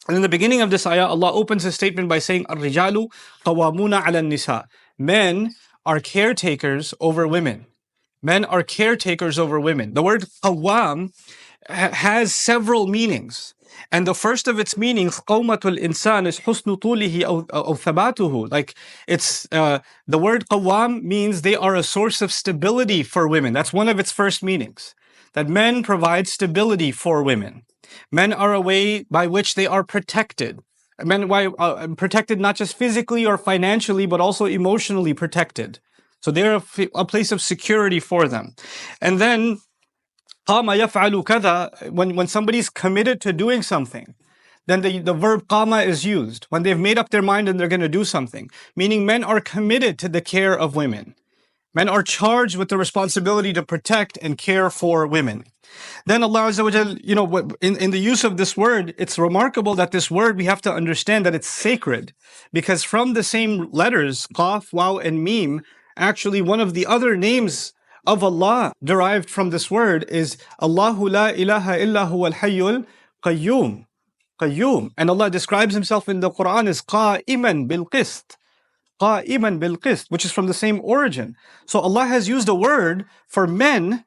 And in the beginning of this ayah, Allah opens His statement by saying, "Ar-rijalu qawwamuna 'ala an-nisa." Men are caretakers over women. Men are caretakers over women. The word qawwam has several meanings. And the first of its meanings, qawmatul insan, is husnu tulihi aw thabatuhu. Like it's the word qawwam means they are a source of stability for women. That's one of its first meanings. That men provide stability for women. Men are a way by which they are protected. Men protected not just physically or financially, but also emotionally protected. So they're a place of security for them. And then qama yaf'alu kada, when somebody's committed to doing something, then the verb qama is used. When they've made up their mind and they're going to do something, meaning men are committed to the care of women. Men are charged with the responsibility to protect and care for women. Then Allah Azza wa Jal, in the use of this word, it's remarkable that this word, we have to understand that it's sacred. Because from the same letters, qaf, waw, and mim, actually one of the other names of Allah derived from this word is Allahu la ilaha illa huwa al-hayyul qayyum. Qayyum. And Allah describes Himself in the Quran as qa'iman bil qist. Qa'iman bil qist, which is from the same origin. So Allah has used a word for men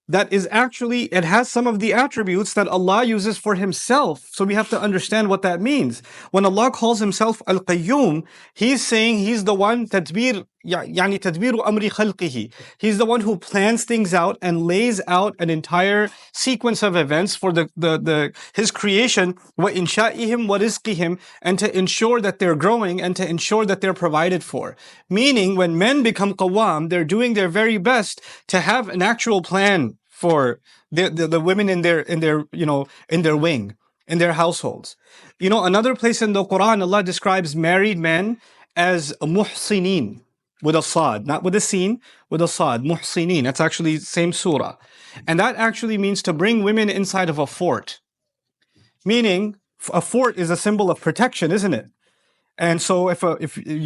that is actually, it has some of the attributes that Allah uses for Himself. So we have to understand what that means. When Allah calls Himself Al-Qayyum, He's saying He's the one, tadbir, yani tadbiru amri khalqihi. He's the one who plans things out and lays out an entire sequence of events for His creation, wa insha'ihim wa rizqihim, and to ensure that they're growing and to ensure that they're provided for. Meaning, when men become qawwam, they're doing their very best to have an actual plan for the women in their wing, in their households. Another place in the Quran, Allah describes married men as muhsinin, with a sad, not with a sin, with a sad, muhsinin. That's actually same surah. And that actually means to bring women inside of a fort. Meaning, a fort is a symbol of protection, isn't it? And so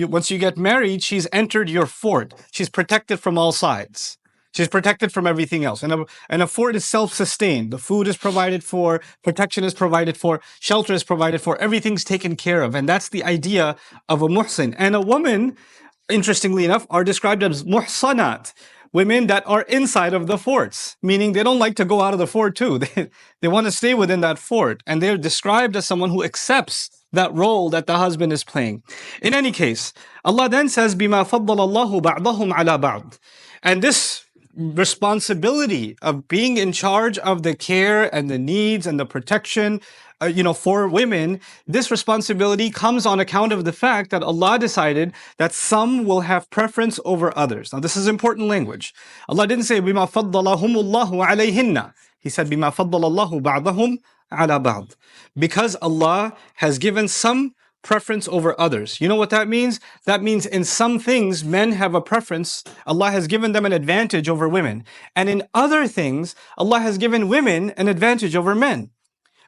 once you get married, she's entered your fort. She's protected from all sides. She's protected from everything else. And a fort is self-sustained. The food is provided for, protection is provided for, shelter is provided for, everything's taken care of. And that's the idea of a muhsin. And a woman, interestingly enough, are described as muhsanat, women that are inside of the forts, meaning they don't like to go out of the fort too. They want to stay within that fort. And they're described as someone who accepts that role that the husband is playing. In any case, Allah then says, بِمَا فَضَّلَ اللَّهُ بَعْضَهُمْ عَلَى بَعْضٍ. And this responsibility of being in charge of the care and the needs and the protection for women, this responsibility comes on account of the fact that Allah decided that some will have preference over others. Now this is important language. Allah didn't say بِمَا فَضَّلَهُمُ اللَّهُ عَلَيْهِنَّ. He said بِمَا فَضَّلَ اللَّهُ بَعْضَهُمْ عَلَى بَعْضٍ. Because Allah has given some preference over others. You know what that means? That means in some things, men have a preference. Allah has given them an advantage over women. And in other things, Allah has given women an advantage over men.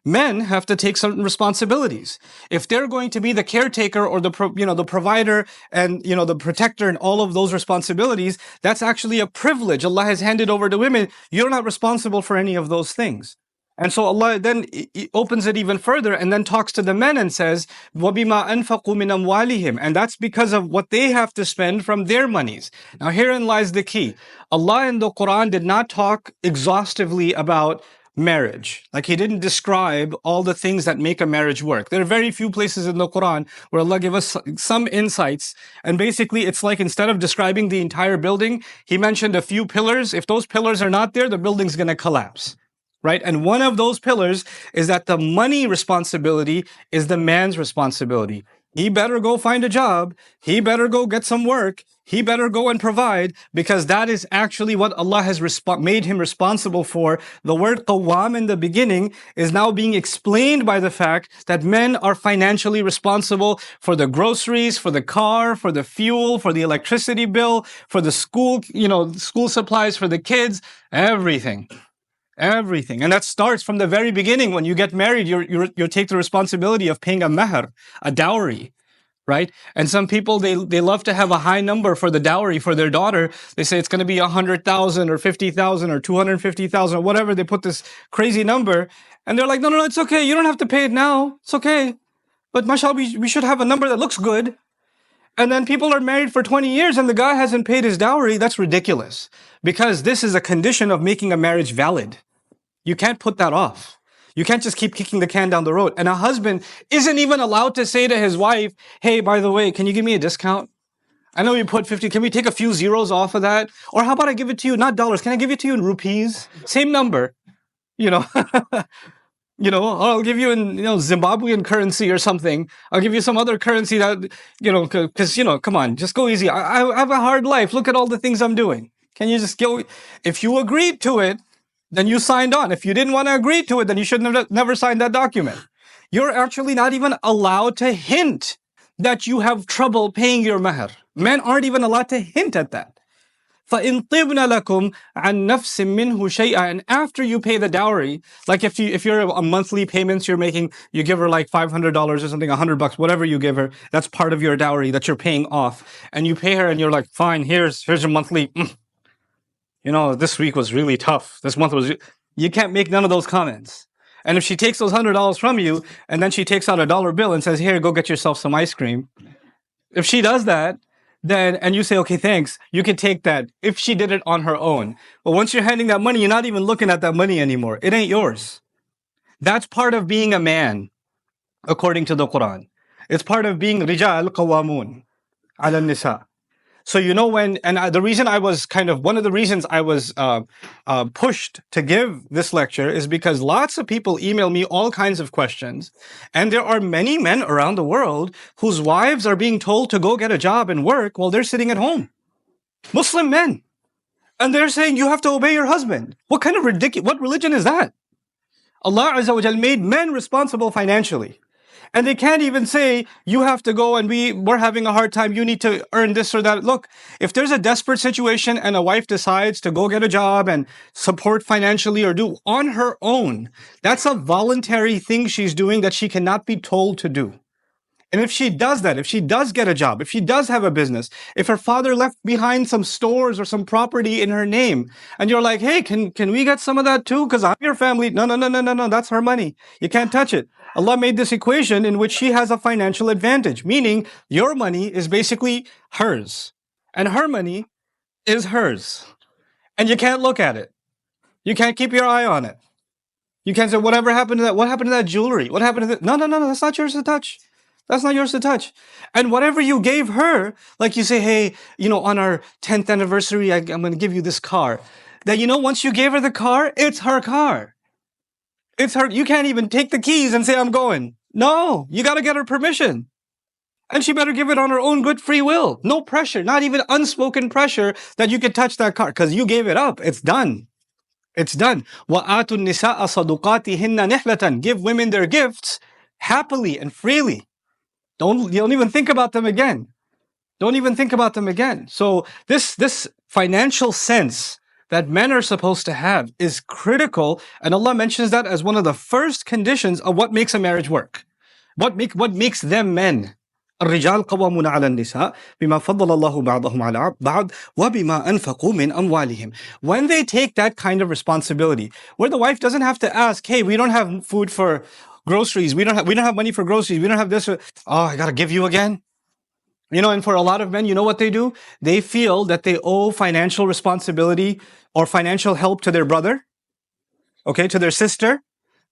Men have to take certain responsibilities. If they're going to be the caretaker or the provider and the protector and all of those responsibilities, that's actually a privilege Allah has handed over to women. You're not responsible for any of those things. And so Allah then opens it even further and then talks to the men and says, وَبِمَا أَنفَقُوا مِنْ أَمْوَالِهِمْ. And that's because of what they have to spend from their monies. Now herein lies the key. Allah in the Quran did not talk exhaustively about marriage. Like He didn't describe all the things that make a marriage work. There are very few places in the Quran where Allah gives us some insights. And basically it's like instead of describing the entire building, He mentioned a few pillars. If those pillars are not there, the building's going to collapse. Right? And one of those pillars is that the money responsibility is the man's responsibility. He better go find a job. He better go get some work. He better go and provide, because that is actually what Allah has made him responsible for. The word qawwam in the beginning is now being explained by the fact that men are financially responsible for the groceries, for the car, for the fuel, for the electricity bill, for the school, school supplies for the kids, everything. Everything. And that starts from the very beginning. When you get married, you take the responsibility of paying a mahr, a dowry, right? And some people, they love to have a high number for the dowry for their daughter. They say it's going to be 100,000 or 50,000 or 250,000 or whatever. They put this crazy number and they're like, no, it's okay. You don't have to pay it now. It's okay. But mashallah, we should have a number that looks good. And then people are married for 20 years and the guy hasn't paid his dowry. That's ridiculous. Because this is a condition of making a marriage valid. You can't put that off. You can't just keep kicking the can down the road. And a husband isn't even allowed to say to his wife, hey, by the way, can you give me a discount? I know you put 50. Can we take a few zeros off of that? Or how about I give it to you, not dollars. Can I give it to you in rupees? Same number, you know. Or I'll give you in, Zimbabwean currency or something. I'll give you some other currency that, because, come on, just go easy. I have a hard life. Look at all the things I'm doing. Can you just go? If you agreed to it, then you signed on. If you didn't want to agree to it, then you should never sign that document. You're actually not even allowed to hint that you have trouble paying your mahr. Men aren't even allowed to hint at that. فَإِن طِبْنَ لَكُمْ عَنْ نَفْسٍ مِّنْهُ شَيْئًا. And after you pay the dowry, like if you're on monthly payments you're making, you give her like $500 or something, $100, whatever you give her, that's part of your dowry that you're paying off. And you pay her and you're like, fine, here's your monthly. This week was really tough. This month was. You can't make none of those comments. And if she takes those $100 from you and then she takes out a dollar bill and says, here, go get yourself some ice cream. If she does that, then, and you say, okay, thanks, you can take that if she did it on her own. But once you're handing that money, you're not even looking at that money anymore. It ain't yours. That's part of being a man, according to the Quran. It's part of being rijal qawamun ala nisa. So the reason one of the reasons I was pushed to give this lecture is because lots of people email me all kinds of questions, and there are many men around the world whose wives are being told to go get a job and work while they're sitting at home. Muslim men. And they're saying you have to obey your husband. What religion is that? Allah Azza wa Jal made men responsible financially. And they can't even say, you have to go and we're having a hard time, you need to earn this or that. Look, if there's a desperate situation and a wife decides to go get a job and support financially or do on her own, that's a voluntary thing she's doing that she cannot be told to do. And if she does that, if she does get a job, if she does have a business, if her father left behind some stores or some property in her name, and you're like, hey, can we get some of that too? Because I'm your family. No, that's her money. You can't touch it. Allah made this equation in which she has a financial advantage, meaning your money is basically hers, and her money is hers. And you can't look at it. You can't keep your eye on it. You can't say, whatever happened to that? What happened to that jewelry? What happened to that? No, that's not yours to touch. That's not yours to touch. And whatever you gave her, like you say, hey, on our 10th anniversary, I'm going to give you this car. That, once you gave her the car, it's her car. It's her. You can't even take the keys and say, I'm going. No, you got to get her permission. And she better give it on her own good free will. No pressure, not even unspoken pressure that you can touch that car because you gave it up. It's done. It's done. وَآتُوا النِّسَاءَ صَدُقَاتِهِنَّ نِحْلَةً. Give women their gifts happily and freely. Don't even think about them again. Don't even think about them again. So this financial sense that men are supposed to have is critical, and Allah mentions that as one of the first conditions of what makes a marriage work. What makes them men. الرجال قوامون على النساء بما فضل الله بعضهم على بعض وبما أنفقوا من أموالهم. When they take that kind of responsibility, where the wife doesn't have to ask, hey, we don't have food for groceries, we don't have money for groceries, we don't have this, I gotta give you again. And for a lot of men, what they do? They feel that they owe financial responsibility or financial help to their brother, to their sister,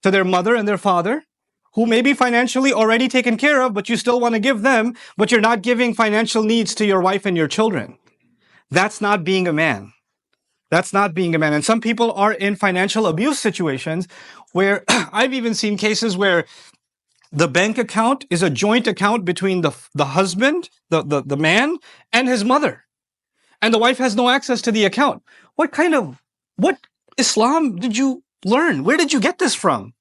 to their mother and their father, who may be financially already taken care of, but you still want to give them, but you're not giving financial needs to your wife and your children. That's not being a man. That's not being a man. And some people are in financial abuse situations where I've even seen cases where the bank account is a joint account between the husband, the man, and his mother. And the wife has no access to the account. What Islam did you learn? Where did you get this from?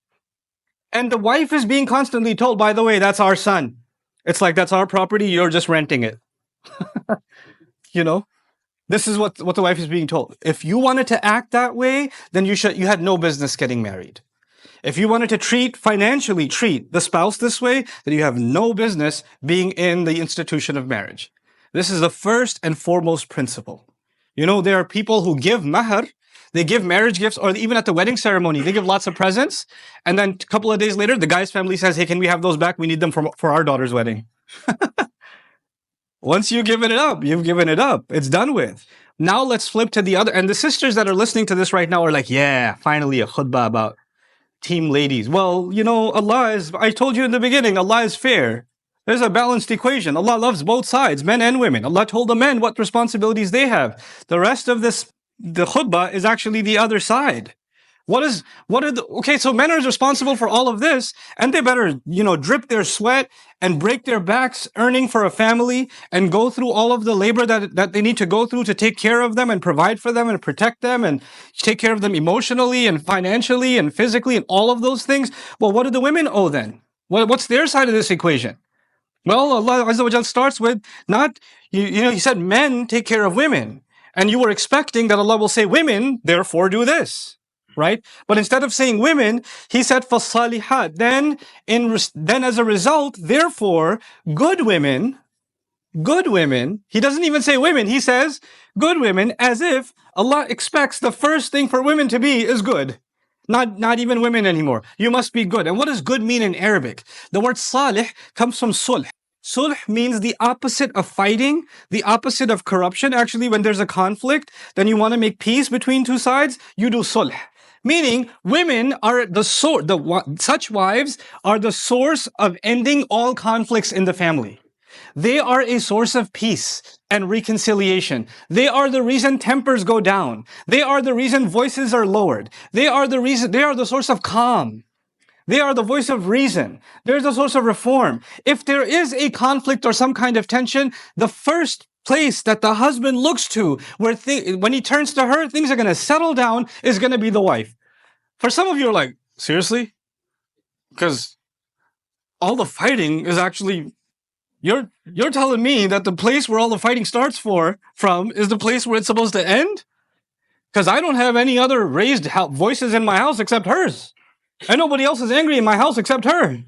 And the wife is being constantly told, by the way, that's our son. It's like, that's our property, you're just renting it. This is what the wife is being told. If you wanted to act that way, then you had no business getting married. If you wanted to financially treat the spouse this way, then you have no business being in the institution of marriage. This is the first and foremost principle. There are people who give mahr, They give marriage gifts, or even at the wedding ceremony, they give lots of presents. And then a couple of days later, the guy's family says, hey, can we have those back? We need them for our daughter's wedding. Once you've given it up, you've given it up. It's done with. Now let's flip to the other. And the sisters that are listening to this right now are like, yeah, finally a khutbah about team ladies. Well, you know, I told you in the beginning, Allah is fair. There's a balanced equation. Allah loves both sides, men and women. Allah told the men what responsibilities they have. The rest of the khutbah is actually the other side. Okay, so men are responsible for all of this, and they better, drip their sweat and break their backs earning for a family and go through all of the labor that they need to go through to take care of them and provide for them and protect them and take care of them emotionally and financially and physically and all of those things. Well, what do the women owe then? What's their side of this equation? Well, Allah Azza wa Jal starts with He said men take care of women. And you were expecting that Allah will say women, therefore do this. Right? But instead of saying women, He said فَالصَّالِحَاتِ. Then as a result, therefore, good women, He doesn't even say women, He says good women, as if Allah expects the first thing for women to be is good. Not even women anymore. You must be good. And what does good mean in Arabic? The word salih comes from sulh. Sulh means the opposite of fighting, the opposite of corruption. Actually, when there's a conflict, then you want to make peace between two sides, you do sulh. Meaning, women are such wives are the source of ending all conflicts in the family. They are a source of peace and reconciliation. They are the reason tempers go down. They are the reason voices are lowered. They are the source of calm. They are the voice of reason. They're the source of reform. If there is a conflict or some kind of tension, the first place that the husband looks to, when he turns to her, things are going to settle down, is going to be the wife. For some of you are like, seriously? Because all the fighting is actually, you're telling me that the place where all the fighting starts from is the place where it's supposed to end? Because I don't have any other raised voices in my house except hers. And nobody else is angry in my house except her.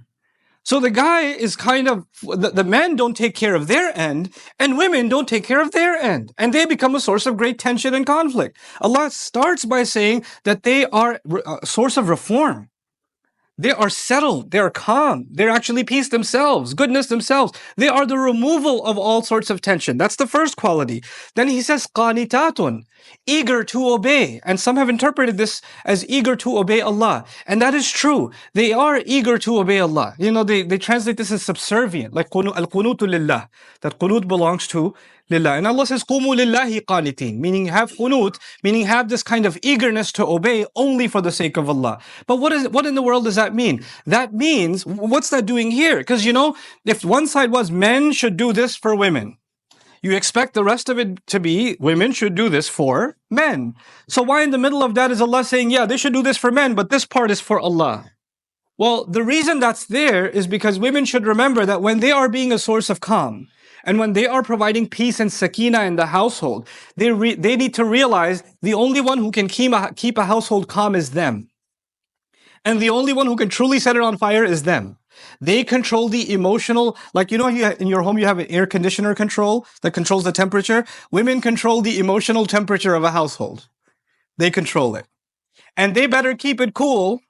So the guy is the men don't take care of their end, and women don't take care of their end. And they become a source of great tension and conflict. Allah starts by saying that they are a source of reform. They are settled, they are calm, they're actually peace themselves, goodness themselves. They are the removal of all sorts of tension. That's the first quality. Then he says, qanitatun, eager to obey. And some have interpreted this as eager to obey Allah. And that is true. They are eager to obey Allah. They translate this as subservient, like al-qunutu lillah, that qunut belongs to Lillah. And Allah says, Qumu lillahi qanitin, meaning have qunut, meaning have this kind of eagerness to obey only for the sake of Allah. But what in the world does that mean? That means, what's that doing here? Because if one side was men should do this for women, you expect the rest of it to be women should do this for men. So why in the middle of that is Allah saying, yeah, they should do this for men, but this part is for Allah? Well, the reason that's there is because women should remember that when they are being a source of calm, and when they are providing peace and sakina in the household, they need to realize the only one who can keep a household calm is them. And the only one who can truly set it on fire is them. They control the emotional, like in your home you have an air conditioner control that controls the temperature. Women control the emotional temperature of a household. They control it. And they better keep it cool,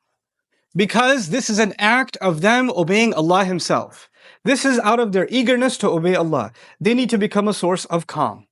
because this is an act of them obeying Allah Himself. This is out of their eagerness to obey Allah. They need to become a source of calm.